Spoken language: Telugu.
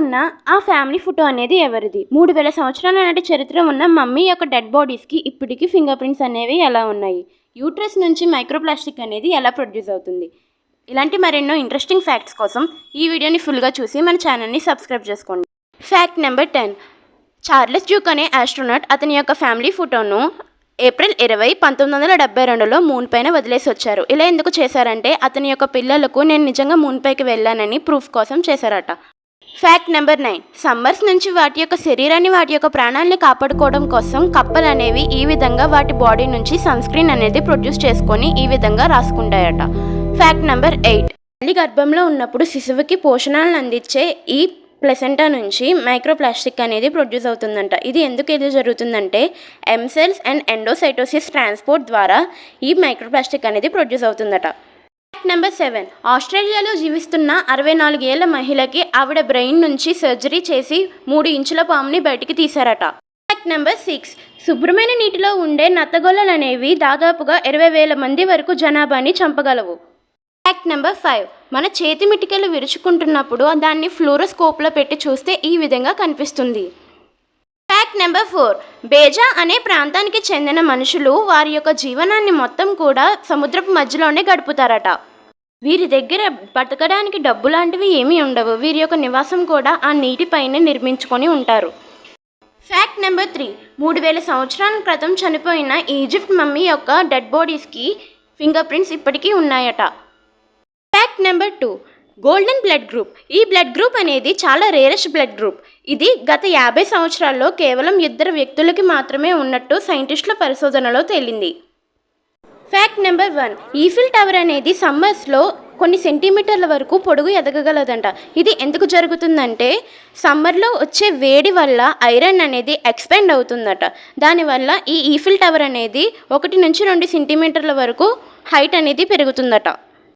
ఉన్న ఆ ఫ్యామిలీ ఫోటో అనేది ఎవరిది? 3000 సంవత్సరాల నాటి చరిత్ర ఉన్న మమ్మీ యొక్క డెడ్ బాడీస్కి ఇప్పటికీ ఫింగర్ ప్రింట్స్ అనేవి ఎలా ఉన్నాయి? యూట్రస్ నుంచి మైక్రోప్లాస్టిక్ అనేది ఎలా ప్రొడ్యూస్ అవుతుంది? ఇలాంటి మరెన్నో ఇంట్రెస్టింగ్ ఫ్యాక్ట్స్ కోసం ఈ వీడియోని ఫుల్గా చూసి మన ఛానల్ని సబ్స్క్రైబ్ చేసుకోండి. Fact number 10. చార్లెస్ డ్యూక్ అనే ఆస్ట్రోనాట్ అతని యొక్క ఫ్యామిలీ ఫోటోను ఏప్రిల్ 20, 1972లో మూన్ పైన వదిలేసి వచ్చారు. ఇలా ఎందుకు చేశారంటే అతని యొక్క పిల్లలకు నేను నిజంగా మూన్ పైకి వెళ్ళానని ప్రూఫ్ కోసం చేశారట. Fact number 9. సమ్మర్స్ నుంచి వాటి యొక్క శరీరాన్ని వాటి యొక్క ప్రాణాలని కాపాడుకోవడం కోసం కప్పలు అనేవి ఈ విధంగా వాటి బాడీ నుంచి సన్ స్క్రీన్ అనేది ప్రొడ్యూస్ చేసుకొని ఈ విధంగా రాసుకుంటాయట. Fact number 8. తల్లి గర్భంలో ఉన్నప్పుడు శిశువుకి పోషణాలను అందించే ఈ ప్లెసెంటా నుంచి మైక్రోప్లాస్టిక్ అనేది ప్రొడ్యూస్ అవుతుందంట. ఇది ఎందుకు జరుగుతుందంటే సెల్స్ అండ్ ఎండోసైటోసిస్ ట్రాన్స్పోర్ట్ ద్వారా ఈ మైక్రోప్లాస్టిక్ అనేది ప్రొడ్యూస్ అవుతుందట. Fact number 7. ఆస్ట్రేలియాలో జీవిస్తున్న 64 ఏళ్ల మహిళకి ఆవిడ బ్రెయిన్ నుంచి సర్జరీ చేసి 3 ఇంచుల పాముని బయటికి తీశారట. Fact number 6. శుభ్రమైన నీటిలో ఉండే నత్తగొల్లలు అనేవి దాదాపుగా 20,000 మంది వరకు జనాభాని చంపగలవు. Fact number 5. మన చేతి మిటికలు విరుచుకుంటున్నప్పుడు దాన్ని ఫ్లోరోస్కోప్లో పెట్టి చూస్తే ఈ విధంగా కనిపిస్తుంది. Fact number 4. బేజా అనే ప్రాంతానికి చెందిన మనుషులు వారి యొక్క జీవనాన్ని మొత్తం కూడా సముద్రపు మధ్యలోనే గడుపుతారట. వీరి దగ్గర బతకడానికి డబ్బు లాంటివి ఏమీ ఉండవు. వీరి యొక్క నివాసం కూడా ఆ నీటిపైనే నిర్మించుకొని ఉంటారు. Fact number 3. 3000 సంవత్సరాల క్రితం చనిపోయిన ఈజిప్ట్ మమ్మీ యొక్క డెడ్ బాడీస్కి ఫింగర్ ప్రింట్స్ ఇప్పటికీ ఉన్నాయట. Fact number 2. Golden blood group. ఈ బ్లడ్ గ్రూప్ అనేది చాలా రేరెస్ట్ బ్లడ్ గ్రూప్. ఇది గత 50 సంవత్సరాల్లో కేవలం 2 వ్యక్తులకి మాత్రమే ఉన్నట్టు సైంటిస్టుల పరిశోధనలో తేలింది. Fact number 1. ఈఫిల్ టవర్ అనేది సమ్మర్స్లో కొన్ని సెంటీమీటర్ల వరకు పొడుగు ఎదగగలదంట. ఇది ఎందుకు జరుగుతుందంటే సమ్మర్లో వచ్చే వేడి వల్ల ఐరన్ అనేది ఎక్స్పాండ్ అవుతుందట. దానివల్ల ఈ ఈఫిల్ టవర్ అనేది 1 నుంచి 2 సెంటీమీటర్ల వరకు హైట్ అనేది పెరుగుతుందట.